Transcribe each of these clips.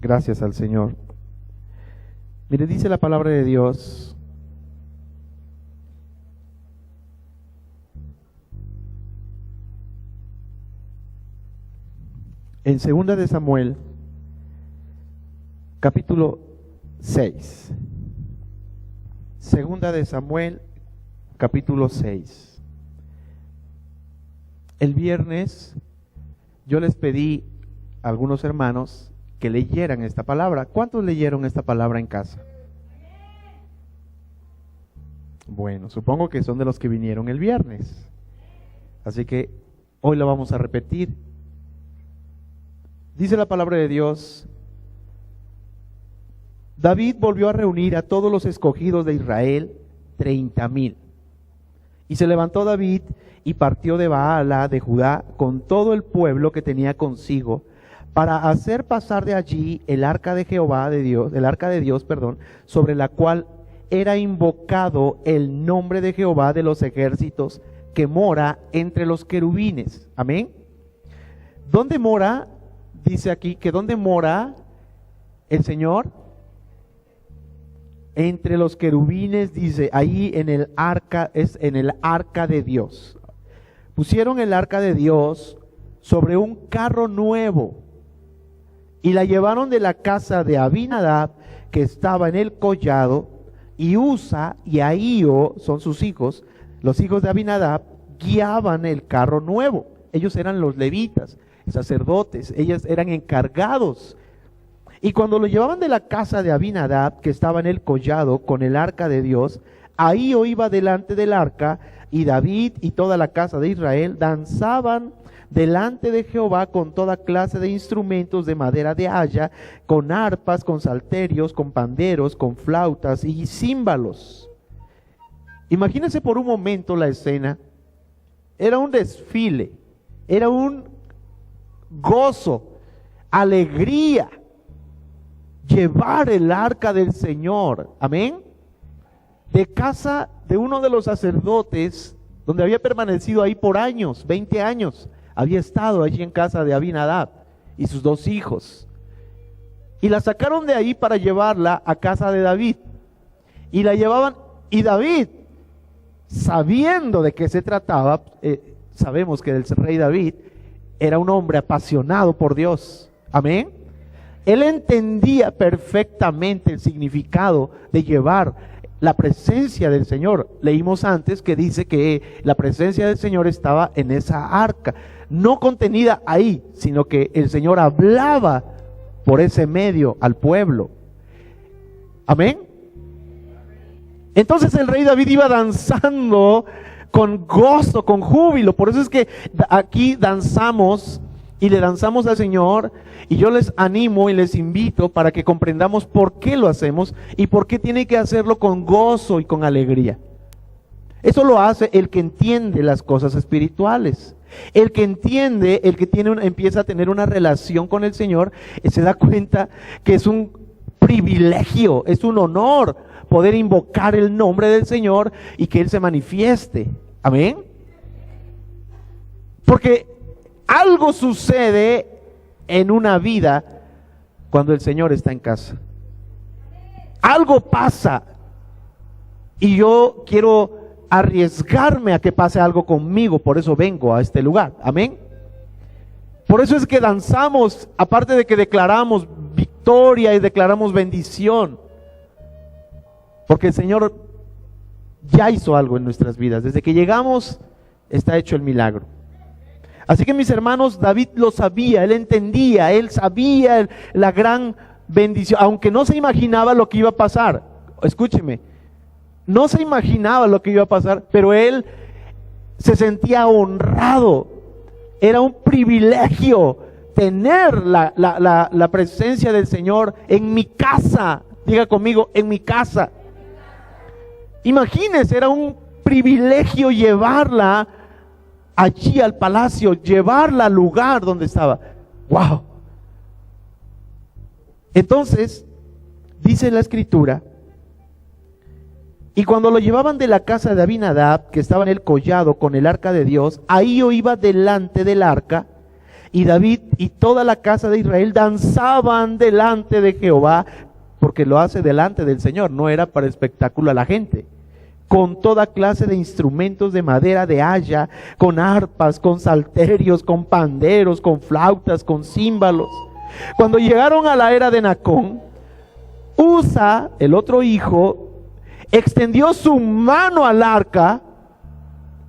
Gracias al Señor. Mire, dice la palabra de Dios en 2 de Samuel, capítulo 6. 2 de Samuel, capítulo 6. El viernes yo les pedí a algunos hermanos que leyeran esta palabra. ¿Cuántos leyeron esta palabra en casa? Bueno, supongo que son de los que vinieron el viernes. Así que hoy lo vamos a repetir. Dice la palabra de Dios: David volvió a reunir a todos los escogidos de Israel, 30,000. Y se levantó David y partió de Baala de Judá con todo el pueblo que tenía consigo, para hacer pasar de allí el arca de Jehová de Dios, sobre la cual era invocado el nombre de Jehová de los ejércitos, que mora entre los querubines. Amén. ¿Dónde mora? Dice aquí que ¿dónde mora el Señor? Entre los querubines, dice, ahí en el arca, es en el arca de Dios. Pusieron el arca de Dios sobre un carro nuevo y la llevaron de la casa de Abinadab, que estaba en el collado, y Usa y Ahío son sus hijos. Los hijos de Abinadab guiaban el carro nuevo. Ellos eran los levitas, sacerdotes, ellos eran encargados. Y cuando lo llevaban de la casa de Abinadab, que estaba en el collado con el arca de Dios, Ahío iba delante del arca, y David y toda la casa de Israel danzaban delante de Jehová con toda clase de instrumentos de madera de haya, con arpas, con salterios, con panderos, con flautas y címbalos. Imagínense por un momento la escena. Era un desfile, era un gozo, alegría, llevar el arca del Señor, amén, de casa de uno de los sacerdotes, donde había permanecido ahí por años, 20 años, había estado allí en casa de Abinadab y sus 2 hijos, y la sacaron de ahí para llevarla a casa de David, y la llevaban, y David, sabiendo de qué se trataba, sabemos que el rey David era un hombre apasionado por Dios, amén. Él entendía perfectamente el significado de llevar la presencia del Señor. Leímos antes que dice que la presencia del Señor estaba en esa arca, no contenida ahí, sino que el Señor hablaba por ese medio al pueblo. Amén. Entonces el rey David iba danzando con gozo, con júbilo. Por eso es que aquí danzamos y le danzamos al Señor, y yo les animo y les invito para que comprendamos por qué lo hacemos y por qué tiene que hacerlo con gozo y con alegría. Eso lo hace el que entiende las cosas espirituales. El que entiende, el que empieza a tener una relación con el Señor, se da cuenta que es un privilegio, es un honor poder invocar el nombre del Señor y que Él se manifieste. Amén. Porque algo sucede en una vida cuando el Señor está en casa. Algo pasa y yo quiero arriesgarme a que pase algo conmigo, por eso vengo a este lugar. Amén. Por eso es que danzamos, aparte de que declaramos victoria y declaramos bendición, porque el Señor ya hizo algo en nuestras vidas. Desde que llegamos está hecho el milagro. Así que mis hermanos, David lo sabía, él entendía, él sabía la gran bendición, aunque no se imaginaba lo que iba a pasar. Escúcheme, no se imaginaba lo que iba a pasar, pero él se sentía honrado. Era un privilegio tener la presencia del Señor en mi casa. Diga conmigo, en mi casa. Imagínense, era un privilegio llevarla allí al palacio, llevarla al lugar donde estaba. ¡Wow! Entonces, dice la escritura, y cuando lo llevaban de la casa de Abinadab, que estaba en el collado con el arca de Dios, Ahío iba delante del arca, Y David y toda la casa de Israel danzaban delante de Jehová, porque lo hace delante del Señor, no era para espectáculo a la gente, con toda clase de instrumentos de madera de haya, con arpas, con salterios, con panderos, con flautas, con címbalos. Cuando llegaron a la era de Nacón, Usa, el otro hijo, extendió su mano al arca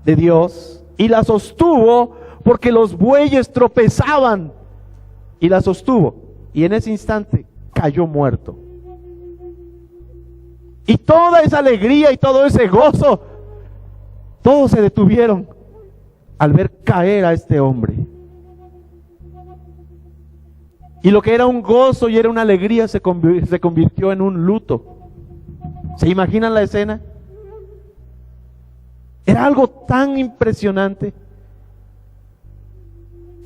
de Dios y la sostuvo, porque los bueyes tropezaban, y la sostuvo, y en ese instante cayó muerto. Y toda esa alegría y todo ese gozo, todos se detuvieron al ver caer a este hombre. Y lo que era un gozo y era una alegría se convirtió en un luto. ¿Se imaginan la escena? Era algo tan impresionante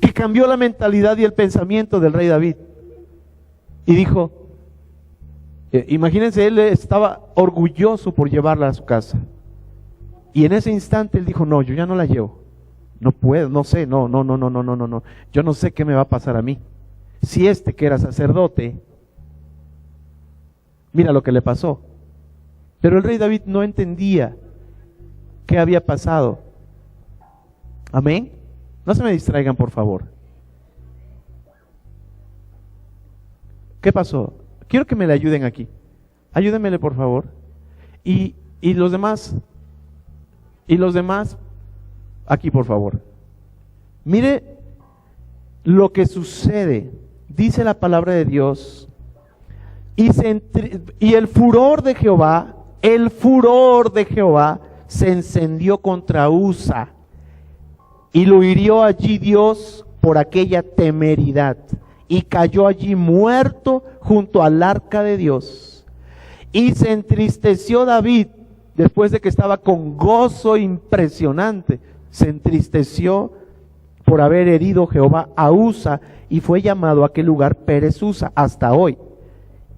que cambió la mentalidad y el pensamiento del rey David. Y dijo, imagínense, él estaba orgulloso por llevarla a su casa. Y en ese instante él dijo, no, yo ya no la llevo. No puedo, no sé, no. Yo no sé qué me va a pasar a mí. Si este que era sacerdote, mira lo que le pasó. Pero el rey David no entendía qué había pasado. Amén. No se me distraigan, por favor. ¿Qué pasó? Quiero que me le ayuden aquí. Ayúdenmele, por favor. Y los demás, aquí, por favor. Mire lo que sucede. Dice la palabra de Dios. Y el furor de Jehová se encendió contra Usa, y lo hirió allí Dios por aquella temeridad, y cayó allí muerto junto al arca de Dios. Y se entristeció David, después de que estaba con gozo impresionante, se entristeció por haber herido Jehová a Usa, y fue llamado a aquel lugar Pérez Usa hasta hoy.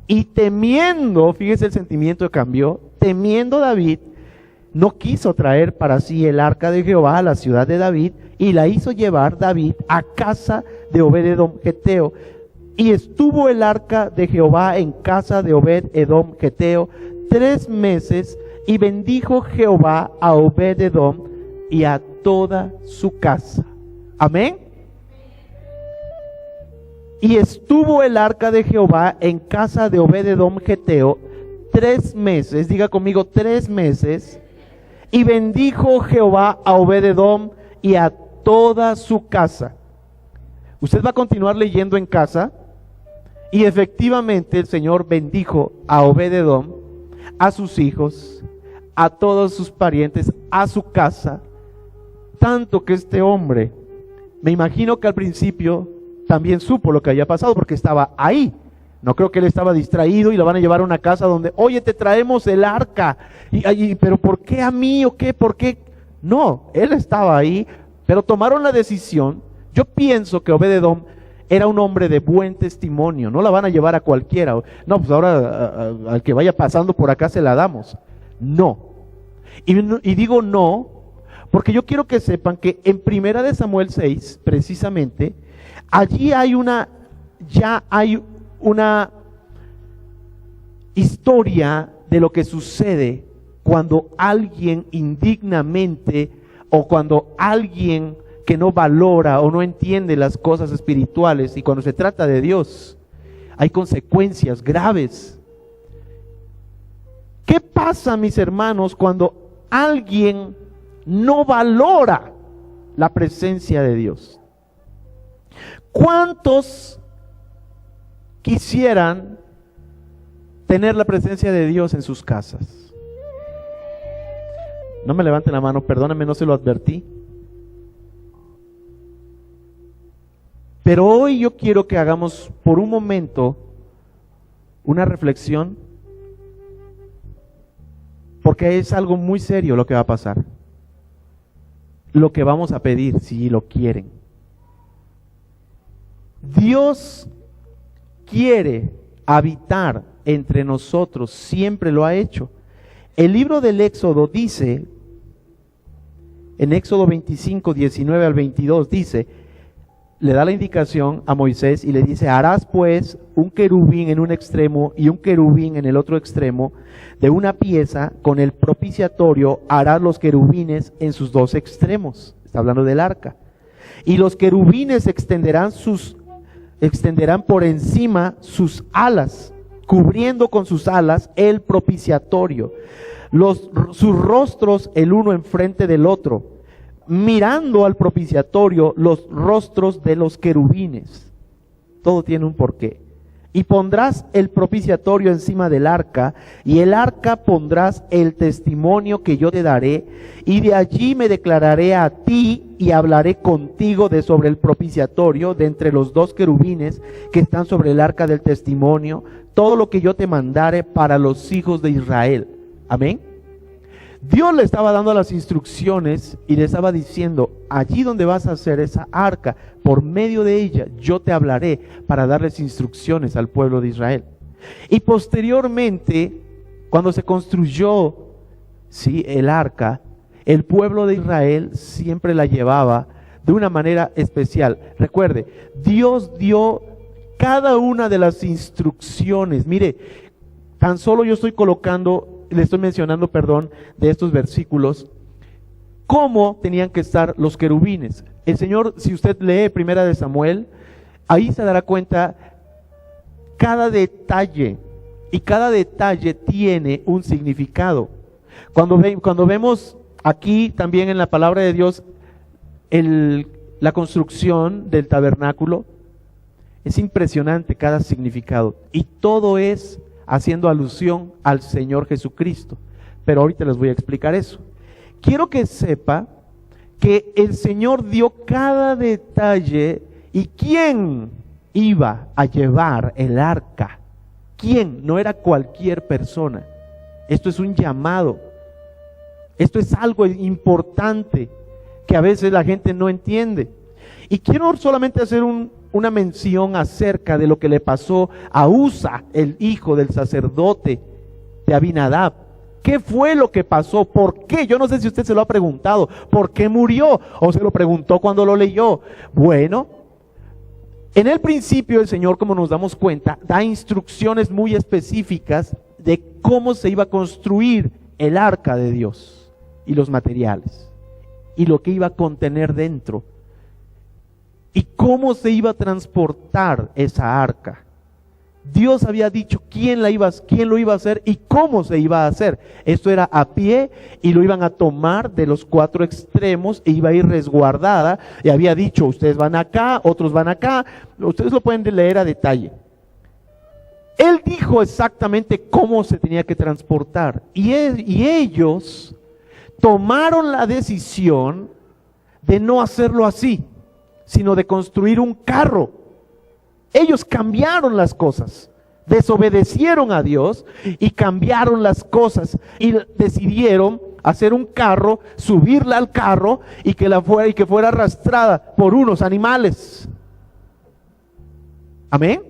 Y temiendo, fíjese el sentimiento que cambió, temiendo David, no quiso traer para sí el arca de Jehová a la ciudad de David, y la hizo llevar David a casa de Obed-edom geteo. Y estuvo el arca de Jehová en casa de Obed-edom geteo 3 meses, y bendijo Jehová a Obed-edom y a toda su casa. Amén. Y estuvo el arca de Jehová en casa de Obed-edom geteo 3 meses, diga conmigo 3 meses, y bendijo Jehová a Obed-edom y a toda su casa. Usted va a continuar leyendo en casa, y efectivamente el Señor bendijo a Obed-edom, a sus hijos, a todos sus parientes, a su casa, tanto que este hombre, me imagino que al principio también supo lo que había pasado, porque estaba ahí. No creo que él estaba distraído y lo van a llevar a una casa donde, oye, te traemos el arca, pero ¿por qué a mí o qué? ¿Por qué? No, él estaba ahí, pero tomaron la decisión. Yo pienso que Obed-edom era un hombre de buen testimonio, no la van a llevar a cualquiera. No, pues ahora al que vaya pasando por acá se la damos. No. Y digo no, porque yo quiero que sepan que en 1 Samuel 6, precisamente, allí hay una historia de lo que sucede cuando alguien indignamente, o cuando alguien que no valora o no entiende las cosas espirituales, y cuando se trata de Dios, hay consecuencias graves. ¿Qué pasa, mis hermanos, cuando alguien no valora la presencia de Dios? ¿Cuántos quisieran tener la presencia de Dios en sus casas? No me levanten la mano, perdóname, no se lo advertí. Pero hoy yo quiero que hagamos por un momento una reflexión, porque es algo muy serio lo que va a pasar, lo que vamos a pedir, si lo quieren. Dios quiere habitar entre nosotros, siempre lo ha hecho. El libro del Éxodo dice, en Éxodo 25, 19 al 22, dice: le da la indicación a Moisés y le dice: harás pues un querubín en un extremo y un querubín en el otro extremo, de una pieza con el propiciatorio harás los querubines en sus dos extremos. Está hablando del arca. Y los querubines extenderán por encima sus alas, cubriendo con sus alas el propiciatorio, sus rostros el uno enfrente del otro, mirando al propiciatorio los rostros de los querubines. Todo tiene un porqué. Y pondrás el propiciatorio encima del arca, y el arca pondrás el testimonio que yo te daré, y de allí me declararé a ti y hablaré contigo de sobre el propiciatorio, de entre los dos querubines que están sobre el arca del testimonio, todo lo que yo te mandare para los hijos de Israel. Amén. Dios le estaba dando las instrucciones y le estaba diciendo: allí donde vas a hacer esa arca, por medio de ella yo te hablaré para darles instrucciones al pueblo de Israel. Y posteriormente, cuando se construyó el arca, el pueblo de Israel siempre la llevaba de una manera especial. Recuerde, Dios dio cada una de las instrucciones. Mire, tan solo yo le estoy mencionando, de estos versículos, cómo tenían que estar los querubines. El Señor, si usted lee Primera de Samuel, ahí se dará cuenta cada detalle, y cada detalle tiene un significado. Cuando vemos aquí también en la palabra de Dios la construcción del tabernáculo, es impresionante cada significado, y todo es haciendo alusión al Señor Jesucristo. Pero ahorita les voy a explicar eso. Quiero que sepa que el Señor dio cada detalle y quién iba a llevar el arca. ¿Quién? No era cualquier persona. Esto es un llamado. Esto es algo importante que a veces la gente no entiende. Y quiero solamente hacer una mención acerca de lo que le pasó a Usa, el hijo del sacerdote de Abinadab. ¿Qué fue lo que pasó? ¿Por qué? Yo no sé si usted se lo ha preguntado. ¿Por qué murió? ¿O se lo preguntó cuando lo leyó? Bueno, en el principio el Señor, como nos damos cuenta, da instrucciones muy específicas de cómo se iba a construir el arca de Dios y los materiales y lo que iba a contener dentro. ¿Y cómo se iba a transportar esa arca? Dios había dicho quién lo iba a hacer y cómo se iba a hacer. Esto era a pie y lo iban a tomar de los cuatro extremos e iba a ir resguardada. Y había dicho: ustedes van acá, otros van acá. Ustedes lo pueden leer a detalle. Él dijo exactamente cómo se tenía que transportar. Y ellos tomaron la decisión de no hacerlo así, sino de construir un carro. Ellos cambiaron las cosas, desobedecieron a Dios y cambiaron las cosas y decidieron hacer un carro, subirla al carro y que fuera arrastrada por unos animales. Amén.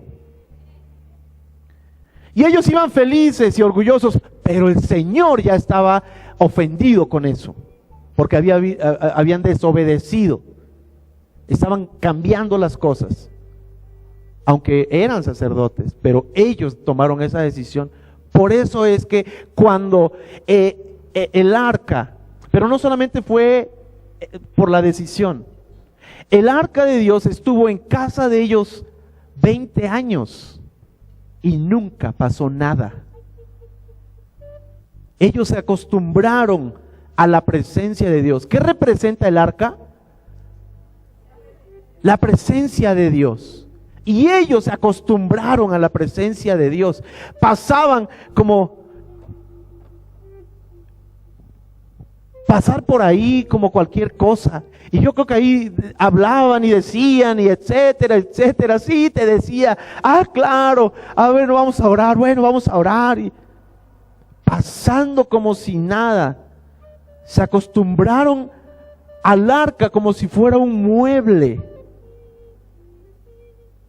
Y ellos iban felices y orgullosos, pero el Señor ya estaba ofendido con eso, porque habían desobedecido. Estaban cambiando las cosas, aunque eran sacerdotes, pero ellos tomaron esa decisión. Por eso es que cuando el arca, pero no solamente fue por la decisión, el arca de Dios estuvo en casa de ellos 20 años y nunca pasó nada. Ellos se acostumbraron a la presencia de Dios. ¿Qué representa el arca? La presencia de Dios. Y ellos se acostumbraron a la presencia de Dios. Pasaban como pasar por ahí como cualquier cosa. Y yo creo que ahí hablaban y decían y etcétera, etcétera. Sí, te decía: claro, a ver, vamos a orar. Bueno, vamos a orar. Y pasando como si nada. Se acostumbraron al arca como si fuera un mueble.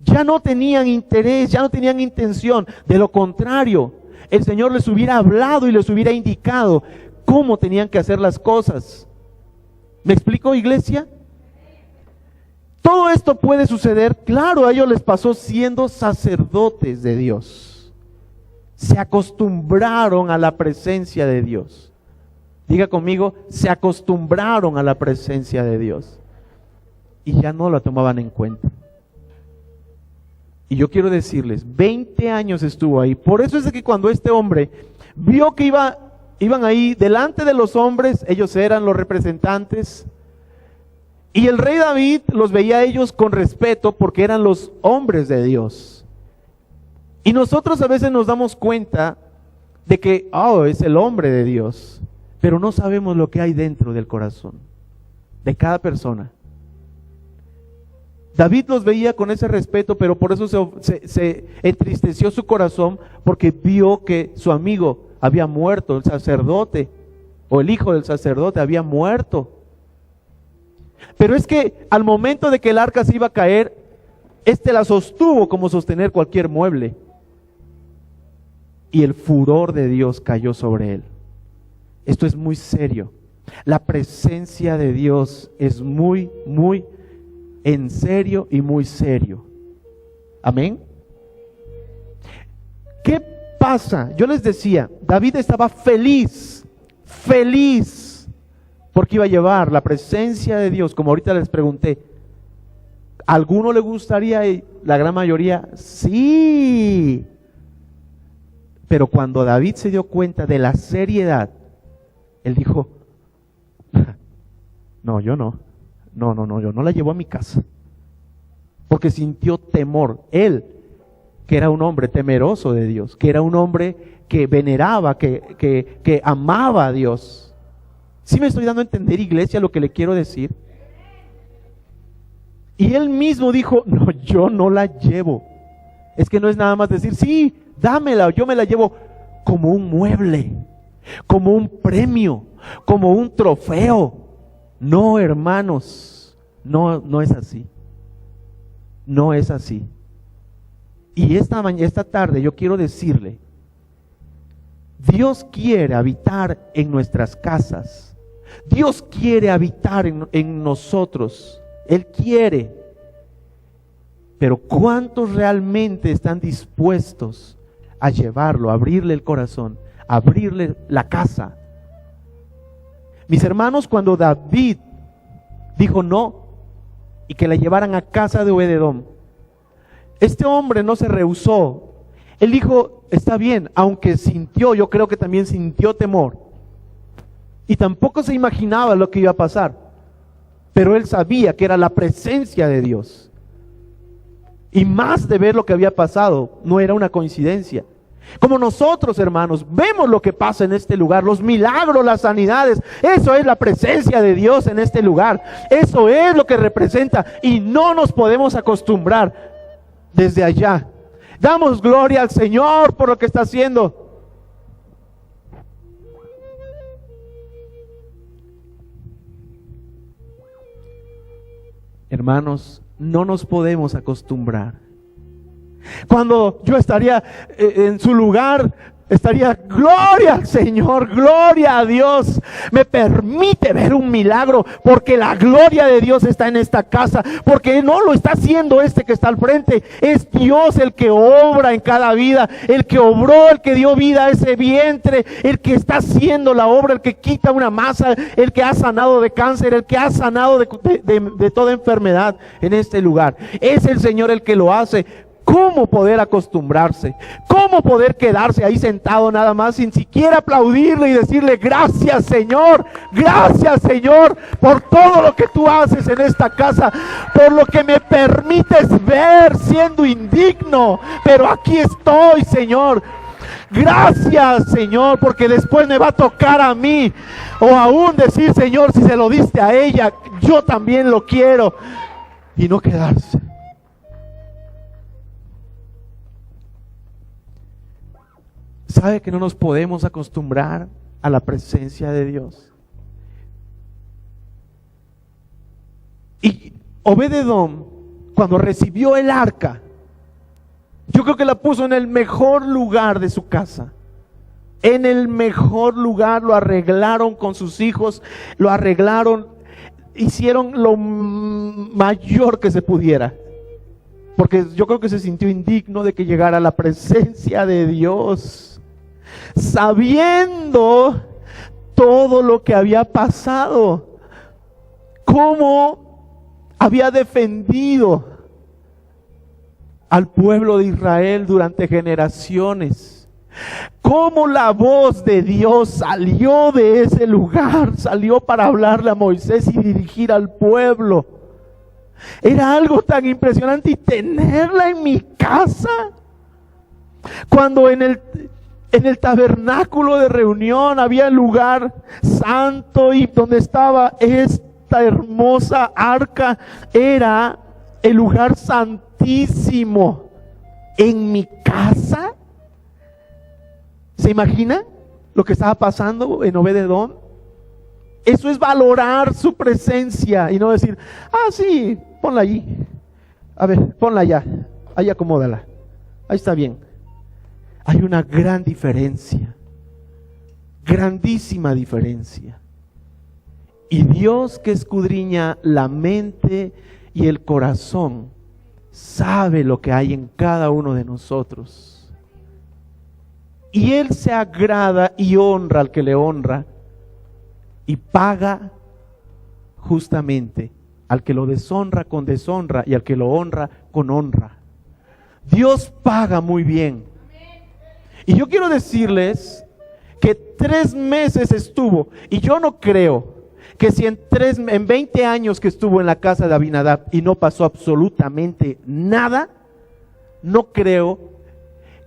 Ya no tenían interés, ya no tenían intención. De lo contrario, el Señor les hubiera hablado y les hubiera indicado cómo tenían que hacer las cosas. ¿Me explico, iglesia? Todo esto puede suceder, claro, a ellos les pasó siendo sacerdotes de Dios. Se acostumbraron a la presencia de Dios. Diga conmigo, se acostumbraron a la presencia de Dios. Y ya no la tomaban en cuenta. Y yo quiero decirles, 20 años estuvo ahí. Por eso es de que cuando este hombre vio que iban ahí delante de los hombres, ellos eran los representantes, y el rey David los veía a ellos con respeto porque eran los hombres de Dios. Y nosotros a veces nos damos cuenta de que, es el hombre de Dios, pero no sabemos lo que hay dentro del corazón de cada persona. David los veía con ese respeto, pero por eso se entristeció su corazón, porque vio que su amigo había muerto, el sacerdote, o el hijo del sacerdote había muerto. Pero es que al momento de que el arca se iba a caer, la sostuvo como sostener cualquier mueble. Y el furor de Dios cayó sobre él. Esto es muy serio. La presencia de Dios es muy, muy en serio y muy serio. Amén. ¿Qué pasa? Yo les decía, David estaba feliz porque iba a llevar la presencia de Dios, como ahorita les pregunté. ¿A alguno le gustaría? La gran mayoría, sí. Pero cuando David se dio cuenta de la seriedad, él dijo, no, yo no, yo no la llevo a mi casa. Porque sintió temor. Él, que era un hombre temeroso de Dios, que era un hombre que veneraba, que amaba a Dios. ¿Sí me estoy dando a entender, iglesia, lo que le quiero decir? Y él mismo dijo, no, yo no la llevo. Es que no es nada más decir, sí, dámela, yo me la llevo como un mueble, como un premio, como un trofeo. No, hermanos, no es así. No es así. Y esta tarde yo quiero decirle, Dios quiere habitar en nuestras casas. Dios quiere habitar en nosotros. Él quiere. Pero ¿cuántos realmente están dispuestos a llevarlo, a abrirle el corazón, a abrirle la casa? Mis hermanos, cuando David dijo no y que la llevaran a casa de Obed-edom, este hombre no se rehusó. Él dijo, está bien, aunque sintió, yo creo que también sintió temor. Y tampoco se imaginaba lo que iba a pasar. Pero él sabía que era la presencia de Dios. Y más de ver lo que había pasado, no era una coincidencia. Como nosotros, hermanos, vemos lo que pasa en este lugar, los milagros, las sanidades, eso es la presencia de Dios en este lugar. Eso es lo que representa y no nos podemos acostumbrar desde allá. Damos gloria al Señor por lo que está haciendo. Hermanos, no nos podemos acostumbrar. Cuando yo estaría en su lugar, estaría, gloria al Señor, gloria a Dios. Me permite ver un milagro porque la gloria de Dios está en esta casa, porque no lo está haciendo que está al frente. Es Dios el que obra en cada vida, el que obró, el que dio vida a ese vientre, el que está haciendo la obra, el que quita una masa, el que ha sanado de cáncer, el que ha sanado de toda enfermedad en este lugar. Es el Señor el que lo hace. ¿Cómo poder acostumbrarse? ¿Cómo poder quedarse ahí sentado nada más sin siquiera aplaudirle y decirle gracias Señor por todo lo que tú haces en esta casa, por lo que me permites ver siendo indigno, pero aquí estoy Señor? Gracias Señor, porque después me va a tocar a mí, o aún decir Señor, si se lo diste a ella, yo también lo quiero, y no quedarse. ¿Sabe que no nos podemos acostumbrar a la presencia de Dios? Y Obed-edom, cuando recibió el arca, yo creo que la puso en el mejor lugar de su casa. En el mejor lugar, lo arreglaron con sus hijos, lo arreglaron. hicieron lo mayor que se pudiera, porque yo creo que se sintió indigno de que llegara a la presencia de Dios, sabiendo todo lo que había pasado, cómo había defendido al pueblo de Israel durante generaciones, cómo la voz de Dios salió de ese lugar, salió para hablarle a Moisés y dirigir al pueblo. Era algo tan impresionante, y tenerla en mi casa, cuando en el tabernáculo de reunión había el lugar santo, y donde estaba esta hermosa arca era el lugar santísimo. En mi casa, ¿se imagina lo que estaba pasando en Obed-edom? Eso es valorar su presencia y no decir, sí, ponla allí, a ver, ponla allá, ahí acomódala, ahí está bien. Hay una gran diferencia, grandísima diferencia. Y Dios, que escudriña la mente y el corazón, sabe lo que hay en cada uno de nosotros. Y Él se agrada y honra al que le honra, y paga justamente al que lo deshonra con deshonra y al que lo honra con honra. Dios paga muy bien. Y yo quiero decirles que 3 meses estuvo, y yo no creo que si en 20 años que estuvo en la casa de Abinadab y no pasó absolutamente nada, no creo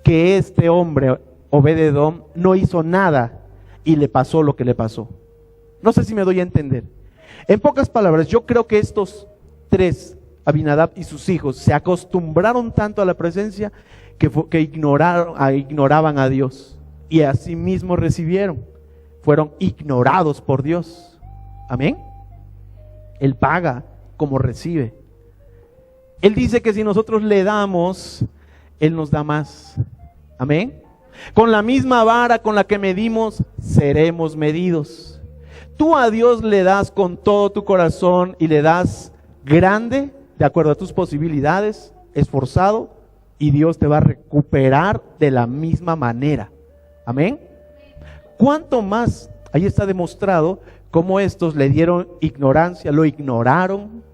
que este hombre Obed-edom no hizo nada y le pasó lo que le pasó. No sé si me doy a entender. En pocas palabras, yo creo que estos 3, Abinadab y sus hijos, se acostumbraron tanto a la presencia que ignoraban a Dios, y así mismo recibieron, fueron ignorados por Dios. Amén. Él paga como recibe. Él dice que si nosotros le damos, Él nos da más. Amén. Con la misma vara con la que medimos, seremos medidos. Tú a Dios le das con todo tu corazón y le das grande, de acuerdo a tus posibilidades, esforzado, y Dios te va a recuperar de la misma manera. Amén. ¿Cuánto más? Ahí está demostrado cómo estos le dieron ignorancia, lo ignoraron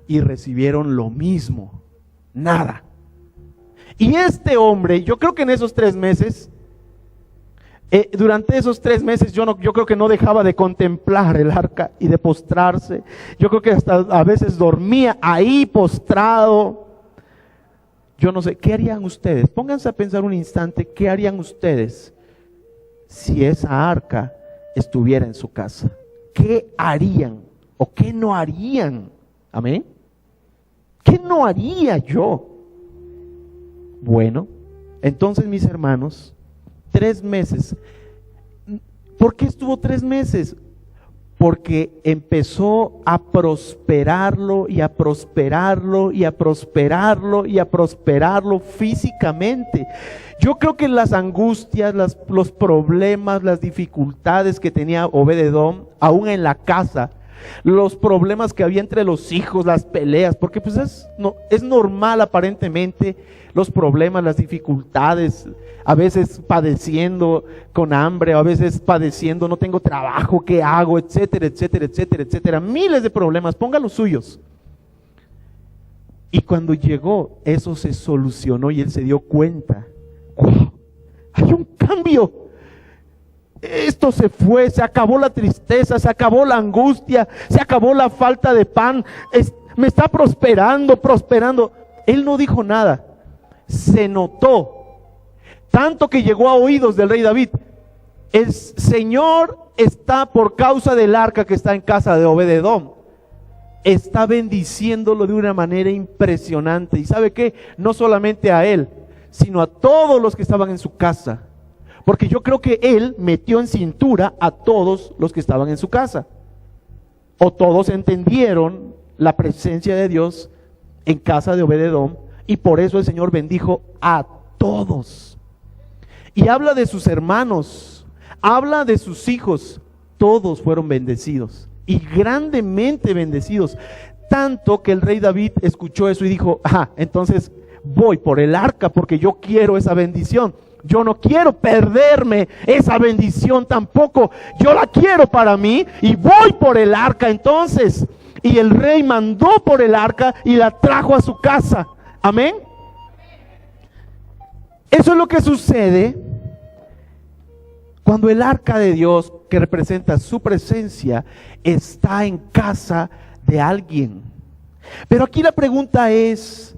y recibieron lo mismo, nada. Y este hombre, yo creo que en esos 3 meses, durante esos 3 meses yo creo que no dejaba de contemplar el arca y de postrarse. Yo creo que hasta a veces dormía ahí postrado. Yo no sé, ¿qué harían ustedes? Pónganse a pensar un instante, ¿qué harían ustedes si esa arca estuviera en su casa? ¿Qué harían o qué no harían? Amén. ¿Qué no haría yo? Bueno, entonces mis hermanos, 3 meses. ¿Por qué estuvo 3 meses? Porque empezó a prosperarlo y a prosperarlo y a prosperarlo y a prosperarlo físicamente. Yo creo que las angustias, los problemas, las dificultades que tenía Obed-edom, aún en la casa, los problemas que había entre los hijos, las peleas, porque pues es normal aparentemente los problemas, las dificultades, a veces padeciendo con hambre, a veces padeciendo no tengo trabajo, ¿qué hago? Etcétera, etcétera, etcétera, etcétera, miles de problemas, ponga los suyos. Y cuando llegó, eso se solucionó y él se dio cuenta, ¡wow! Hay un cambio. Esto se fue, se acabó la tristeza, se acabó la angustia, se acabó la falta de pan, me está prosperando. Él no dijo nada, se notó, tanto que llegó a oídos del rey David. El Señor está, por causa del arca que está en casa de Obed-edom, está bendiciéndolo de una manera impresionante. ¿Y sabe qué? No solamente a él, sino a todos los que estaban en su casa. Porque yo creo que él metió en cintura a todos los que estaban en su casa. O todos entendieron la presencia de Dios en casa de Obed-edom, y por eso el Señor bendijo a todos. Y habla de sus hermanos, habla de sus hijos. todos fueron bendecidos y grandemente bendecidos. Tanto que el rey David escuchó eso y dijo, entonces voy por el arca porque yo quiero esa bendición. Yo no quiero perderme esa bendición tampoco. Yo la quiero para mí y voy por el arca entonces. Y el rey mandó por el arca y la trajo a su casa. Amén. Eso es lo que sucede cuando el arca de Dios, que representa su presencia, está en casa de alguien. Pero aquí la pregunta es,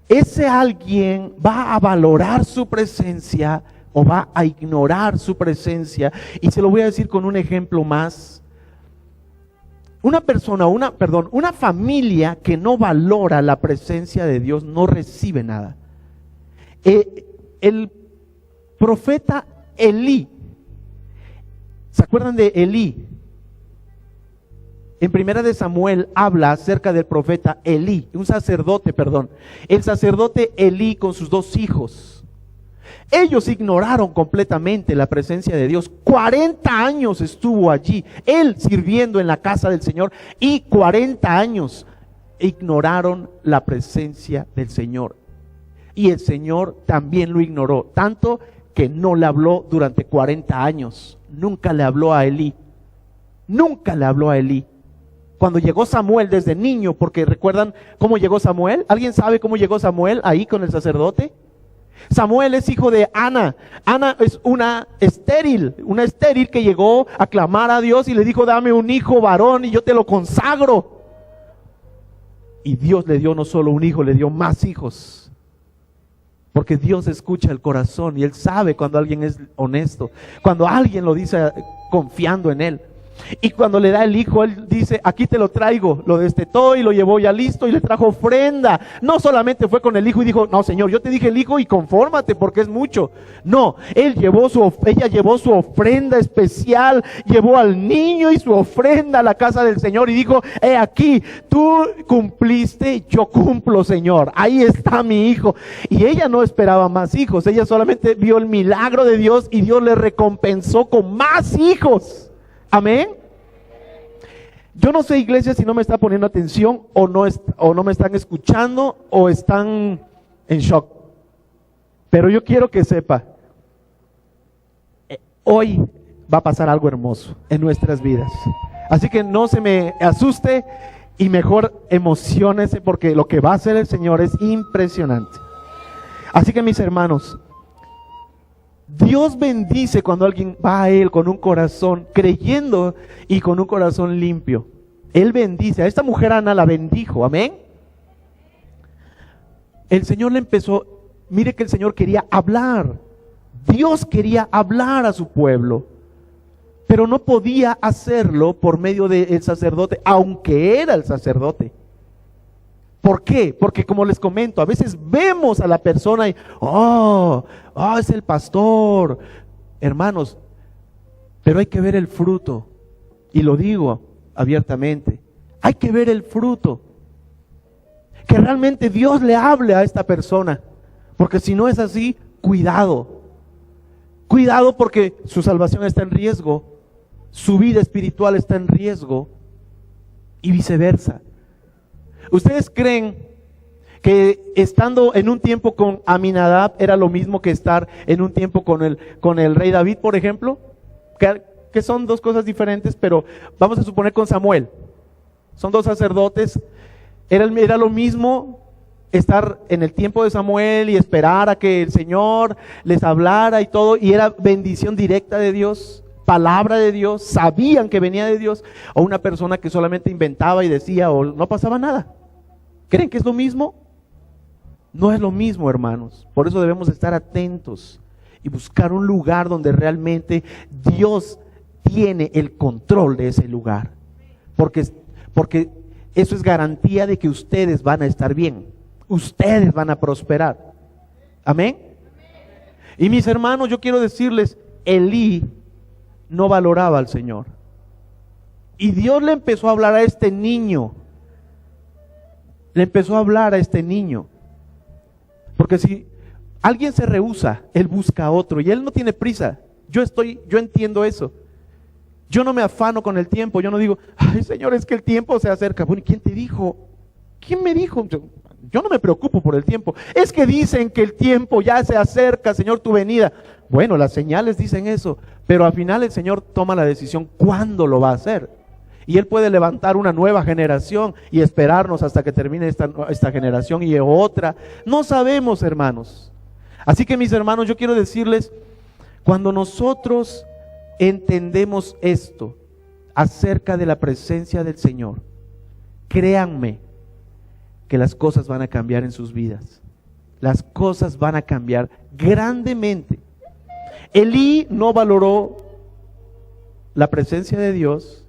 ¿ese alguien va a valorar su presencia o va a ignorar su presencia? Y se lo voy a decir con un ejemplo más. Una familia que no valora la presencia de Dios no recibe nada. El profeta Elí, ¿se acuerdan de Elí? En Primera de Samuel habla acerca del profeta Elí, el sacerdote Elí con sus 2 hijos. Ellos ignoraron completamente la presencia de Dios. 40 años estuvo allí, él sirviendo en la casa del Señor, y 40 años ignoraron la presencia del Señor. Y el Señor también lo ignoró, tanto que no le habló durante 40 años. Nunca le habló a Elí. Cuando llegó Samuel desde niño, porque ¿recuerdan cómo llegó Samuel? ¿Alguien sabe cómo llegó Samuel ahí con el sacerdote? Samuel es hijo de Ana. Ana es una estéril que llegó a clamar a Dios y le dijo, dame un hijo varón y yo te lo consagro. Y Dios le dio no solo un hijo, le dio más hijos. Porque Dios escucha el corazón y Él sabe cuando alguien es honesto, cuando alguien lo dice confiando en Él. Y cuando le da el hijo, él dice, aquí te lo traigo. Lo destetó y lo llevó ya listo y le trajo ofrenda. No solamente fue con el hijo y dijo, no Señor, yo te dije el hijo y confórmate porque es mucho. No, ella llevó su ofrenda especial, llevó al niño y su ofrenda a la casa del Señor y dijo, aquí, tú cumpliste, yo cumplo, Señor. Ahí está mi hijo. Y ella no esperaba más hijos, ella solamente vio el milagro de Dios y Dios le recompensó con más hijos. Amén. Yo no sé, iglesia, si no me está poniendo atención o no me están escuchando o están en shock. Pero yo quiero que sepa, hoy va a pasar algo hermoso en nuestras vidas. Así que no se me asuste y mejor emociónese porque lo que va a hacer el Señor es impresionante. Así que mis hermanos, Dios bendice cuando alguien va a Él con un corazón creyendo y con un corazón limpio. Él bendice. A esta mujer Ana la bendijo, amén. El Señor le empezó, mire que el Señor quería hablar. Dios quería hablar a su pueblo, pero no podía hacerlo por medio del sacerdote, aunque era el sacerdote. ¿Por qué? Porque como les comento, a veces vemos a la persona y, es el pastor. Hermanos, pero hay que ver el fruto. Y lo digo abiertamente, hay que ver el fruto. Que realmente Dios le hable a esta persona. Porque si no es así, cuidado. Cuidado porque su salvación está en riesgo, su vida espiritual está en riesgo y viceversa. ¿Ustedes creen que estando en un tiempo con Aminadab era lo mismo que estar en un tiempo con el rey David, por ejemplo? Que son 2 cosas diferentes, pero vamos a suponer con Samuel. Son 2 sacerdotes. Era lo mismo estar en el tiempo de Samuel y esperar a que el Señor les hablara y todo, y era bendición directa de Dios, palabra de Dios, sabían que venía de Dios, o una persona que solamente inventaba y decía o no pasaba nada. ¿Creen que es lo mismo? No es lo mismo, hermanos. Por eso debemos estar atentos y buscar un lugar donde realmente Dios tiene el control de ese lugar, porque eso es garantía de que ustedes van a estar bien, ustedes van a prosperar. Amén. Y mis hermanos, yo quiero decirles, Elí no valoraba al Señor. Y Dios le empezó a hablar a este niño. Porque si alguien se rehúsa, él busca a otro y él no tiene prisa. Yo entiendo eso. Yo no me afano con el tiempo, yo no digo, ay Señor, es que el tiempo se acerca. Bueno, ¿quién te dijo? ¿Quién me dijo? Yo no me preocupo por el tiempo. Es que dicen que el tiempo ya se acerca, Señor, tu venida. Bueno, las señales dicen eso, pero al final el Señor toma la decisión cuándo lo va a hacer. Y Él puede levantar una nueva generación y esperarnos hasta que termine esta generación y otra. No sabemos, hermanos. Así que mis hermanos, yo quiero decirles, cuando nosotros entendemos esto acerca de la presencia del Señor, créanme que las cosas van a cambiar en sus vidas. Las cosas van a cambiar grandemente. Elí no valoró la presencia de Dios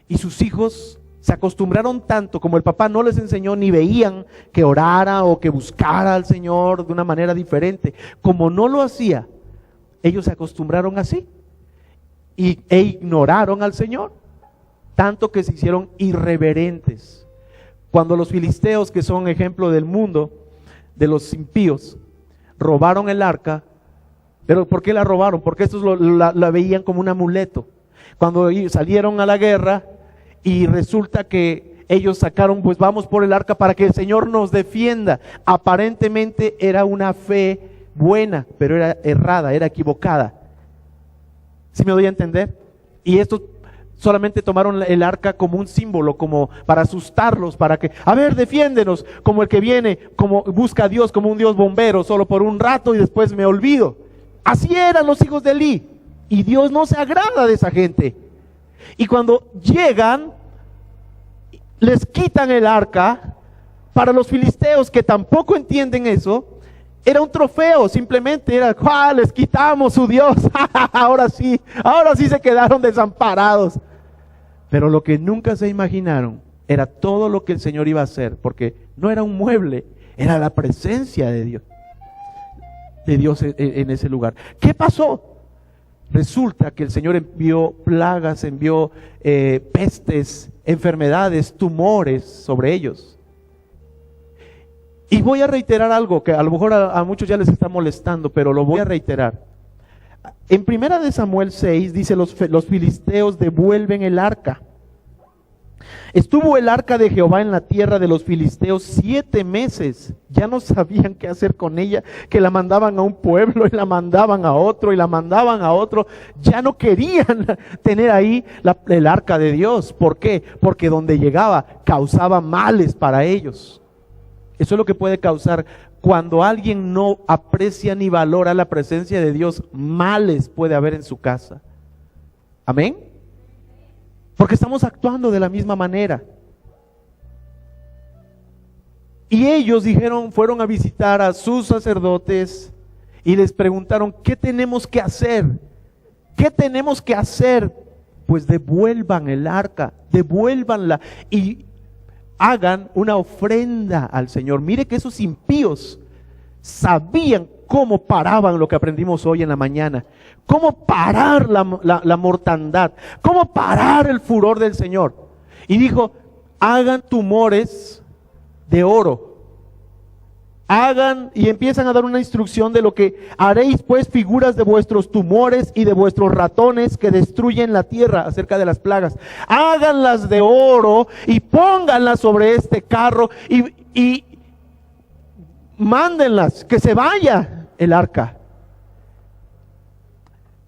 y sus hijos se acostumbraron tanto, como el papá no les enseñó ni veían que orara o que buscara al Señor de una manera diferente. Como no lo hacía, ellos se acostumbraron así e ignoraron al Señor, tanto que se hicieron irreverentes. Cuando los filisteos, que son ejemplo del mundo, de los impíos, robaron el arca, pero ¿por qué la robaron? Porque estos la veían como un amuleto. Cuando salieron a la guerra y resulta que ellos sacaron, pues vamos por el arca para que el Señor nos defienda. Aparentemente era una fe buena, pero era errada, era equivocada. ¿Sí me doy a entender? Y estos solamente tomaron el arca como un símbolo, como para asustarlos, para que, a ver, defiéndenos, como el que viene, como busca a Dios como un Dios bombero, solo por un rato y después me olvido. Así eran los hijos de Elí, y Dios no se agrada de esa gente. Y cuando llegan, les quitan el arca. Para los filisteos, que tampoco entienden eso, era un trofeo, simplemente era, les quitamos su Dios, ahora sí se quedaron desamparados. Pero lo que nunca se imaginaron era todo lo que el Señor iba a hacer, porque no era un mueble, era la presencia de Dios en ese lugar. ¿Qué pasó? Resulta que el Señor envió plagas, envió pestes, enfermedades, tumores sobre ellos. Y voy a reiterar algo que a lo mejor a muchos ya les está molestando, pero lo voy a reiterar. En 1 Samuel 6 dice, los filisteos devuelven el arca. Estuvo el arca de Jehová en la tierra de los filisteos 7 meses. Ya no sabían qué hacer con ella, que la mandaban a un pueblo y la mandaban a otro y la mandaban a otro. Ya no querían tener ahí el arca de Dios. ¿Por qué? Porque donde llegaba causaba males para ellos. Eso es lo que puede causar cuando alguien no aprecia ni valora la presencia de Dios. Males puede haber en su casa. Amén. Porque estamos actuando de la misma manera. Y ellos fueron a visitar a sus sacerdotes y les preguntaron, ¿qué tenemos que hacer? ¿Qué tenemos que hacer? Pues devuelvan el arca, devuélvanla y hagan una ofrenda al Señor. Mire que esos impíos sabían cómo paraban lo que aprendimos hoy en la mañana. Cómo parar la mortandad. Cómo parar el furor del Señor. Y dijo, hagan tumores de oro. Hagan, y empiezan a dar una instrucción de lo que haréis, pues, figuras de vuestros tumores y de vuestros ratones que destruyen la tierra, acerca de las plagas. Háganlas de oro y pónganlas sobre este carro y mándenlas, que se vaya el arca.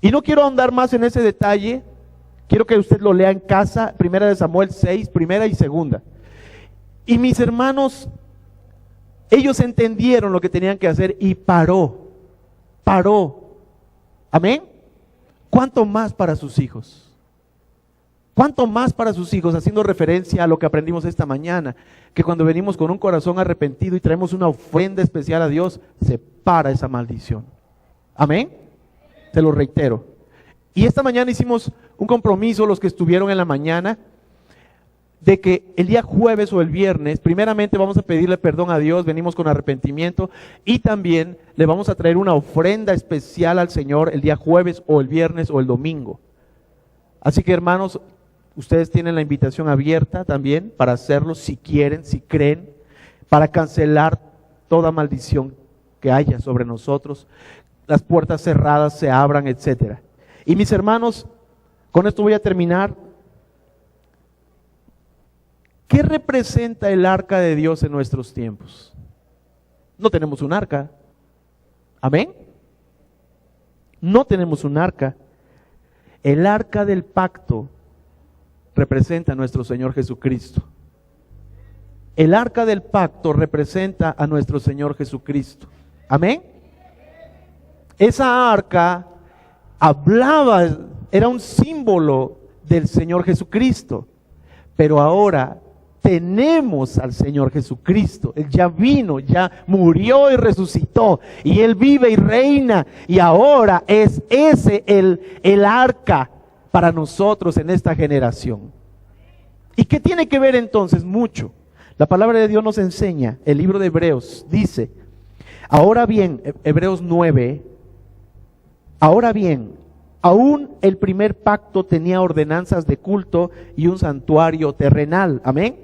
Y no quiero ahondar más en ese detalle, quiero que usted lo lea en casa, 1 Samuel 6, primera y segunda. Y mis hermanos, ellos entendieron lo que tenían que hacer y paró. Amén. ¿Cuánto más para sus hijos? ¿Cuánto más para sus hijos? Haciendo referencia a lo que aprendimos esta mañana, que cuando venimos con un corazón arrepentido y traemos una ofrenda especial a Dios, se para esa maldición. Amén. Te lo reitero. Y esta mañana hicimos un compromiso, los que estuvieron en la mañana, de que el día jueves o el viernes, primeramente vamos a pedirle perdón a Dios, venimos con arrepentimiento, y también le vamos a traer una ofrenda especial al Señor el día jueves o el viernes o el domingo. Así que, hermanos, ustedes tienen la invitación abierta también para hacerlo si quieren, si creen, para cancelar toda maldición que haya sobre nosotros, las puertas cerradas se abran, etcétera. Y mis hermanos, Con esto voy a terminar. ¿Qué representa el arca de Dios en nuestros tiempos? No tenemos un arca. ¿Amén? No tenemos un arca. El arca del pacto representa a nuestro Señor Jesucristo. El arca del pacto representa a nuestro Señor Jesucristo. ¿Amén? Esa arca hablaba, era un símbolo del Señor Jesucristo. Pero ahora tenemos al Señor Jesucristo. Él ya vino, ya murió y resucitó. Y Él vive y reina. Y ahora es ese el arca para nosotros en esta generación. ¿Y qué tiene que ver entonces? Mucho. La palabra de Dios nos enseña, el libro de Hebreos dice, ahora bien, Hebreos 9, ahora bien, aún el primer pacto tenía ordenanzas de culto y un santuario terrenal. Amén.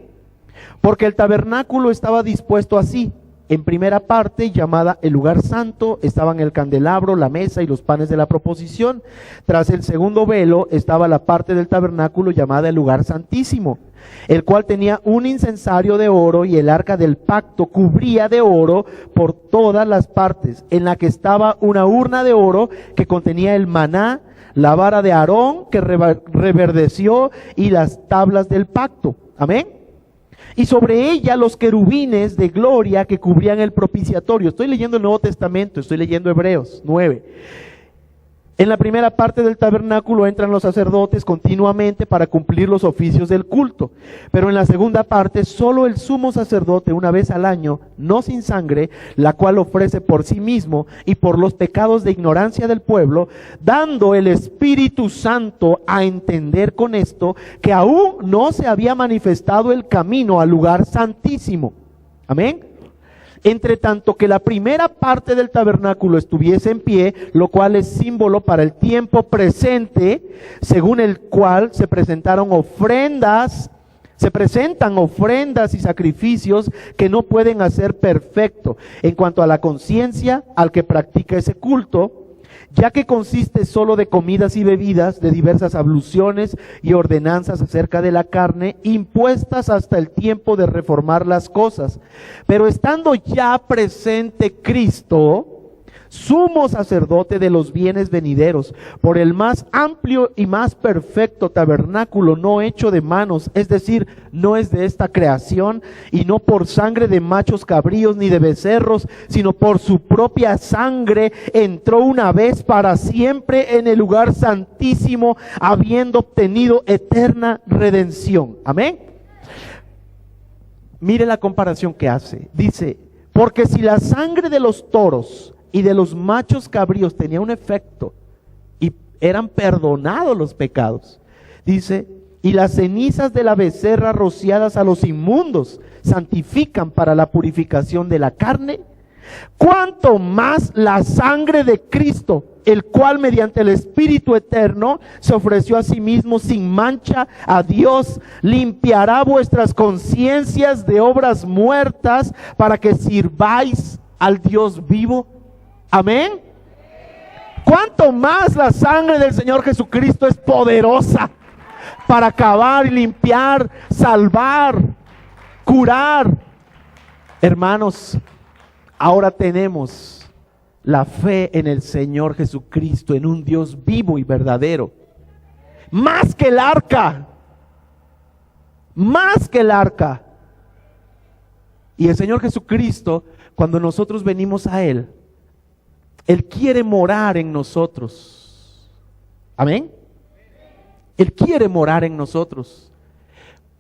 Porque el tabernáculo estaba dispuesto así. En primera parte, llamada el lugar santo, estaban el candelabro, la mesa y los panes de la proposición. Tras el segundo velo estaba la parte del tabernáculo llamada el lugar santísimo, el cual tenía un incensario de oro, y el arca del pacto cubría de oro por todas las partes, en la que estaba una urna de oro que contenía el maná, la vara de Aarón que reverdeció y las tablas del pacto. Amén. Y sobre ella los querubines de gloria que cubrían el propiciatorio. Estoy leyendo el Nuevo Testamento, estoy leyendo Hebreos 9. En la primera parte del tabernáculo entran los sacerdotes continuamente para cumplir los oficios del culto. Pero en la segunda parte, solo el sumo sacerdote una vez al año, no sin sangre, la cual ofrece por sí mismo y por los pecados de ignorancia del pueblo, dando el Espíritu Santo a entender con esto que aún no se había manifestado el camino al lugar santísimo. Amén. Entre tanto que la primera parte del tabernáculo estuviese en pie, lo cual es símbolo para el tiempo presente, según el cual se presentan ofrendas y sacrificios que no pueden hacer perfecto en cuanto a la conciencia al que practica ese culto, ya que consiste solo de comidas y bebidas, de diversas abluciones y ordenanzas acerca de la carne, impuestas hasta el tiempo de reformar las cosas. Pero estando ya presente Cristo, sumo sacerdote de los bienes venideros, por el más amplio y más perfecto tabernáculo no hecho de manos, es decir, no es de esta creación, y no por sangre de machos cabríos ni de becerros, sino por su propia sangre, entró una vez para siempre en el lugar santísimo, habiendo obtenido eterna redención. Amén. Mire la comparación que hace. Dice, porque si la sangre de los toros y de los machos cabríos tenía un efecto y eran perdonados los pecados, dice, y las cenizas de la becerra rociadas a los inmundos santifican para la purificación de la carne, cuánto más la sangre de Cristo, el cual mediante el Espíritu eterno se ofreció a sí mismo sin mancha a Dios, limpiará vuestras conciencias de obras muertas para que sirváis al Dios vivo. Amén. Cuánto más la sangre del Señor Jesucristo es poderosa para acabar y limpiar, salvar, curar. Hermanos, ahora tenemos la fe en el Señor Jesucristo, en un Dios vivo y verdadero. Más que el arca. Más que el arca. Y el Señor Jesucristo, cuando nosotros venimos a Él, Él quiere morar en nosotros. Amén. Él quiere morar en nosotros.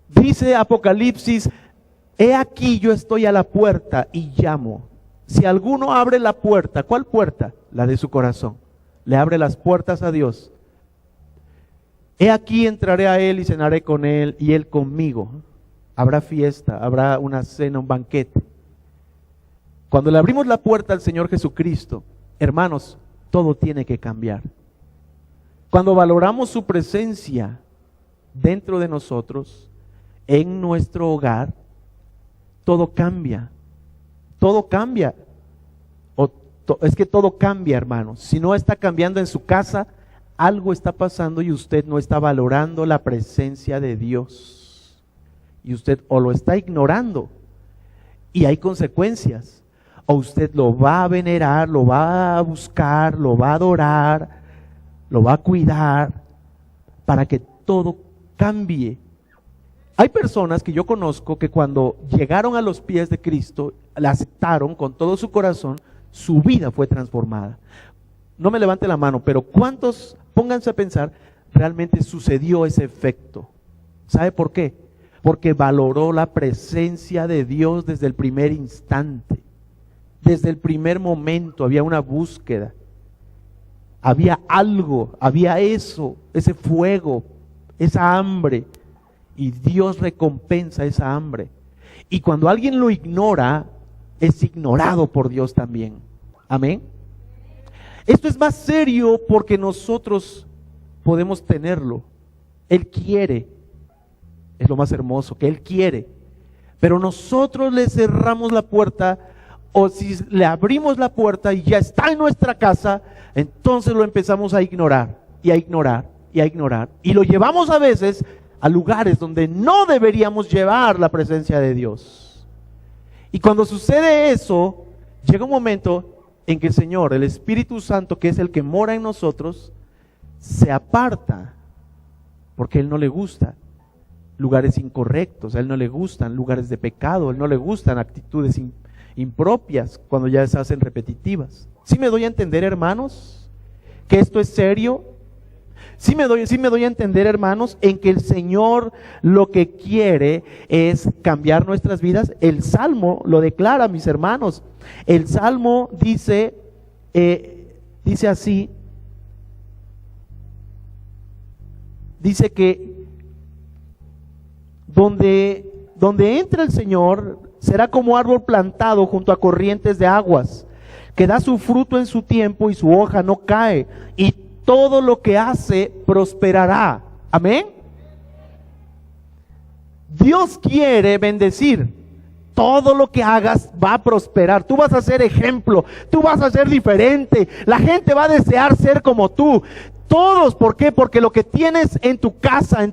Dice Apocalipsis, he aquí yo estoy a la puerta y llamo. Si alguno abre la puerta, ¿cuál puerta? La de su corazón. Le abre las puertas a Dios. He aquí entraré a Él y cenaré con Él y Él conmigo. Habrá fiesta, habrá una cena, un banquete. Cuando le abrimos la puerta al Señor Jesucristo, hermanos, todo tiene que cambiar. Cuando valoramos su presencia dentro de nosotros, en nuestro hogar, todo cambia. Todo cambia. Es que todo cambia, hermanos. Si no está cambiando en su casa, algo está pasando y usted no está valorando la presencia de Dios. Y usted o lo está ignorando y hay consecuencias, o usted lo va a venerar, lo va a buscar, lo va a adorar, lo va a cuidar para que todo cambie. Hay personas que yo conozco que cuando llegaron a los pies de Cristo, la aceptaron con todo su corazón, su vida fue transformada. No me levante la mano, pero ¿cuántos, pónganse a pensar, realmente sucedió ese efecto? ¿Sabe por qué? Porque valoró la presencia de Dios desde el primer instante. Desde el primer momento había una búsqueda. Había algo, había eso, ese fuego, esa hambre. Y Dios recompensa esa hambre. Y cuando alguien lo ignora, es ignorado por Dios también. Amén. Esto es más serio porque nosotros podemos tenerlo. Él quiere. Es lo más hermoso, que Él quiere. Pero nosotros le cerramos la puerta, o si le abrimos la puerta y ya está en nuestra casa, entonces lo empezamos a ignorar, y a ignorar, y a ignorar. Y lo llevamos a veces a lugares donde no deberíamos llevar la presencia de Dios. Y cuando sucede eso, llega un momento en que el Señor, el Espíritu Santo, que es el que mora en nosotros, se aparta, porque a Él no le gusta lugares incorrectos, a Él no le gustan lugares de pecado, a Él no le gustan actitudes impropias cuando ya se hacen repetitivas. ¿Sí me doy a entender, hermanos, que esto es serio? Sí me doy a entender, hermanos, en que el Señor lo que quiere es cambiar nuestras vidas. El Salmo lo declara, mis hermanos. El Salmo dice así, dice que donde entra el Señor será como árbol plantado junto a corrientes de aguas, que da su fruto en su tiempo y su hoja no cae, y todo lo que hace prosperará. Amén. Dios quiere bendecir. Todo lo que hagas va a prosperar. Tú vas a ser ejemplo, tú vas a ser diferente. La gente va a desear ser como tú. Todos, ¿por qué? Porque lo que tienes en tu casa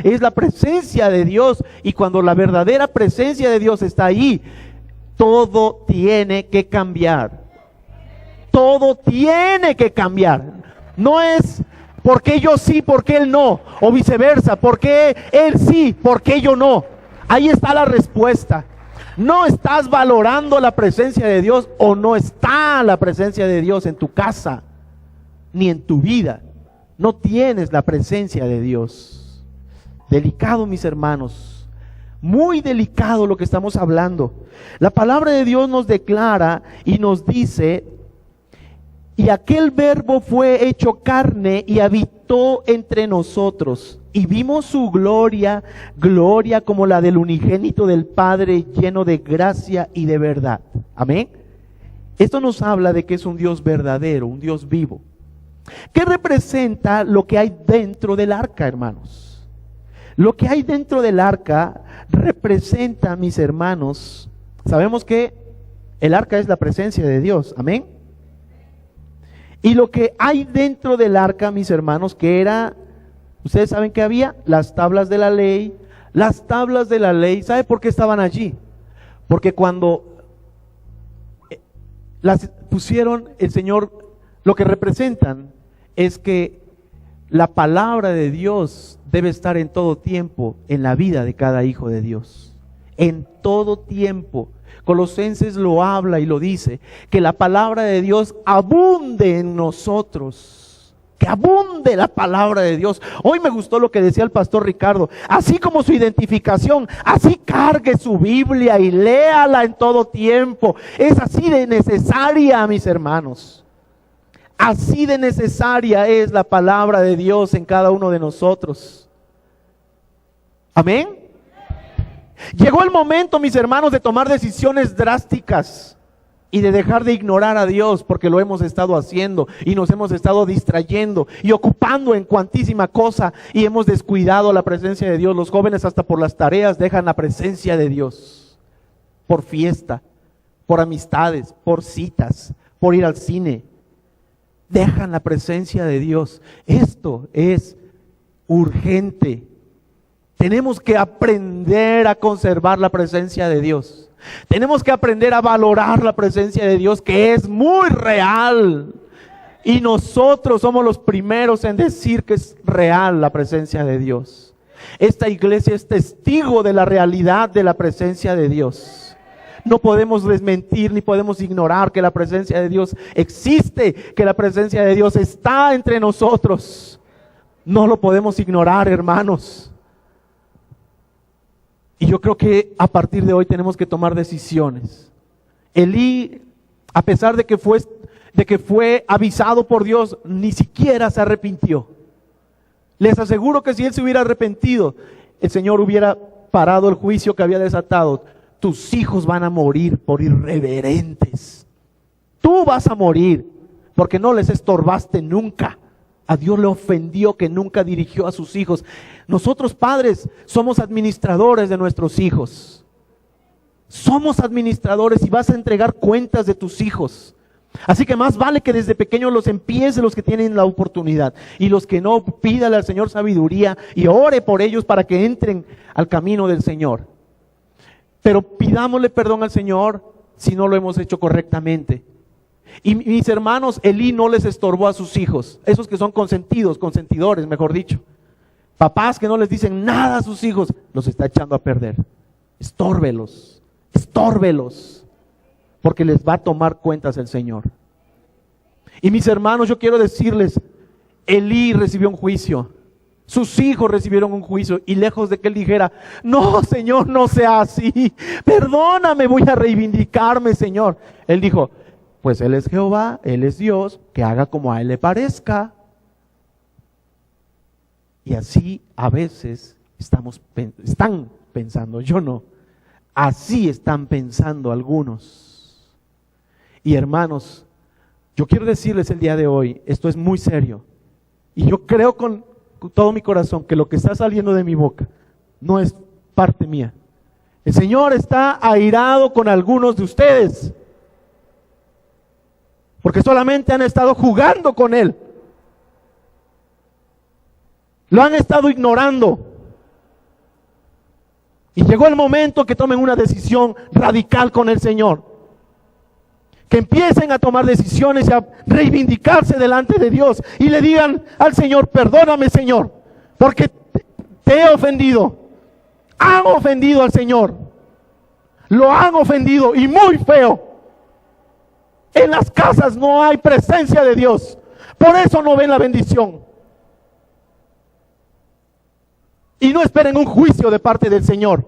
es la presencia de Dios. Y cuando la verdadera presencia de Dios está ahí, todo tiene que cambiar. Todo tiene que cambiar. No es porque yo sí, porque él no, o viceversa, porque él sí, porque yo no. Ahí está la respuesta. No estás valorando la presencia de Dios, o no está la presencia de Dios en tu casa, ni en tu vida. No tienes la presencia de Dios. Delicado, mis hermanos, muy delicado lo que estamos hablando. La palabra de Dios nos declara y nos dice: y aquel verbo fue hecho carne y habitó entre nosotros, y vimos su gloria, gloria como la del unigénito del Padre, lleno de gracia y de verdad. Amén. Esto nos habla de que es un Dios verdadero, un Dios vivo. ¿Qué representa lo que hay dentro del arca, hermanos? Lo que hay dentro del arca representa, mis hermanos, sabemos que el arca es la presencia de Dios. Amén. Y lo que hay dentro del arca, mis hermanos, que era, ustedes saben que había las tablas de la ley. Las tablas de la ley, ¿sabe por qué estaban allí? Porque cuando las pusieron, el Señor, lo que representan es que la palabra de Dios debe estar en todo tiempo en la vida de cada hijo de Dios. En todo tiempo. Colosenses lo habla y lo dice, que la palabra de Dios abunde en nosotros, que abunde la palabra de Dios. Hoy me gustó lo que decía el pastor Ricardo: así como su identificación, así cargue su Biblia y léala en todo tiempo. Es así de necesaria, mis hermanos. Así de necesaria es la palabra de Dios en cada uno de nosotros. Amén. Llegó el momento, mis hermanos, de tomar decisiones drásticas y de dejar de ignorar a Dios, porque lo hemos estado haciendo y nos hemos estado distrayendo y ocupando en cuantísima cosa, y hemos descuidado la presencia de Dios. Los jóvenes hasta por las tareas dejan la presencia de Dios, por fiesta, por amistades, por citas, por ir al cine. dejan la presencia de Dios. Esto es urgente. Tenemos que aprender a conservar la presencia de Dios. Tenemos que aprender a valorar la presencia de Dios, que es muy real. Y nosotros somos los primeros en decir que es real la presencia de Dios. Esta iglesia es testigo de la realidad de la presencia de Dios. No podemos desmentir ni podemos ignorar que la presencia de Dios existe, que la presencia de Dios está entre nosotros. No lo podemos ignorar, hermanos. Y yo creo que a partir de hoy tenemos que tomar decisiones. Elí, a pesar de que fue avisado por Dios, ni siquiera se arrepintió. Les aseguro que si él se hubiera arrepentido, el Señor hubiera parado el juicio que había desatado. Tus hijos van a morir por irreverentes. Tú vas a morir porque no les estorbaste nunca. A Dios le ofendió que nunca dirigió a sus hijos. Nosotros padres somos administradores de nuestros hijos. Somos administradores y vas a entregar cuentas de tus hijos. Así que más vale que desde pequeños los empiece los que tienen la oportunidad. Y los que no, pídale al Señor sabiduría y ore por ellos para que entren al camino del Señor. Pero pidámosle perdón al Señor si no lo hemos hecho correctamente. Y mis hermanos, Elí no les estorbó a sus hijos, esos que son consentidores, mejor dicho. Papás que no les dicen nada a sus hijos, los está echando a perder. Estórbelos, porque les va a tomar cuentas el Señor. Y mis hermanos, yo quiero decirles, Elí recibió un juicio. Sus hijos recibieron un juicio y lejos de que él dijera, no Señor, no sea así, perdóname, voy a reivindicarme Señor. Él dijo, pues Él es Jehová, Él es Dios, que haga como a Él le parezca. Y así a veces están pensando, yo no, así están pensando algunos. Y hermanos, yo quiero decirles el día de hoy, esto es muy serio. Y yo creo con todo mi corazón que lo que está saliendo de mi boca no es parte mía. El Señor está airado con algunos de ustedes, porque solamente han estado jugando con Él. Lo han estado ignorando. Y llegó el momento que tomen una decisión radical con el Señor. Que empiecen a tomar decisiones y a reivindicarse delante de Dios. Y le digan al Señor, perdóname Señor, porque te he ofendido. Han ofendido al Señor. Lo han ofendido y muy feo. En las casas no hay presencia de Dios. Por eso no ven la bendición. Y no esperen un juicio de parte del Señor.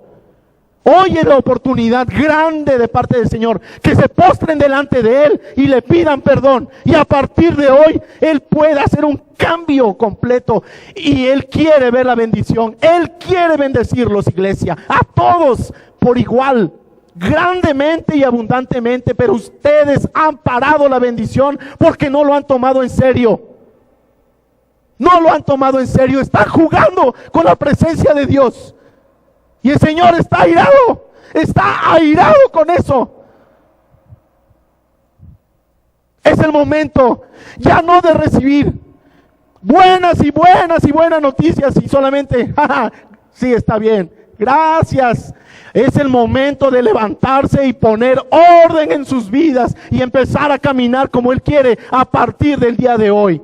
Hoy es la oportunidad grande de parte del Señor. Que se postren delante de Él y le pidan perdón. Y a partir de hoy Él puede hacer un cambio completo. Y Él quiere ver la bendición. Él quiere bendecirlos, iglesia. A todos por igual. Grandemente y abundantemente, pero ustedes han parado la bendición porque no lo han tomado en serio. No lo han tomado en serio, están jugando con la presencia de Dios. Y el Señor está airado con eso. Es el momento ya no de recibir buenas noticias y solamente, sí, está bien, gracias. Es el momento de levantarse y poner orden en sus vidas y empezar a caminar como Él quiere a partir del día de hoy.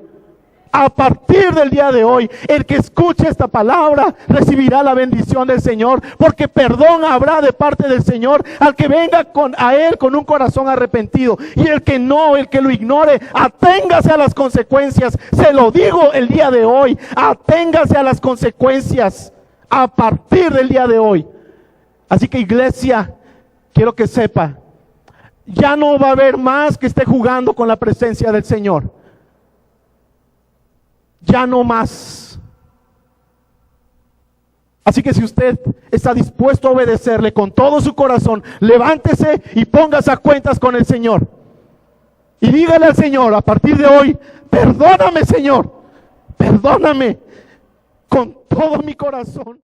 A partir del día de hoy, el que escuche esta palabra recibirá la bendición del Señor, porque perdón habrá de parte del Señor al que venga a Él con un corazón arrepentido. Y el que no, el que lo ignore, aténgase a las consecuencias. Se lo digo el día de hoy, aténgase a las consecuencias a partir del día de hoy. Así que iglesia, quiero que sepa, ya no va a haber más que esté jugando con la presencia del Señor. Ya no más. Así que si usted está dispuesto a obedecerle con todo su corazón, levántese y póngase a cuentas con el Señor. Y dígale al Señor, a partir de hoy, perdóname Señor, perdóname con todo mi corazón.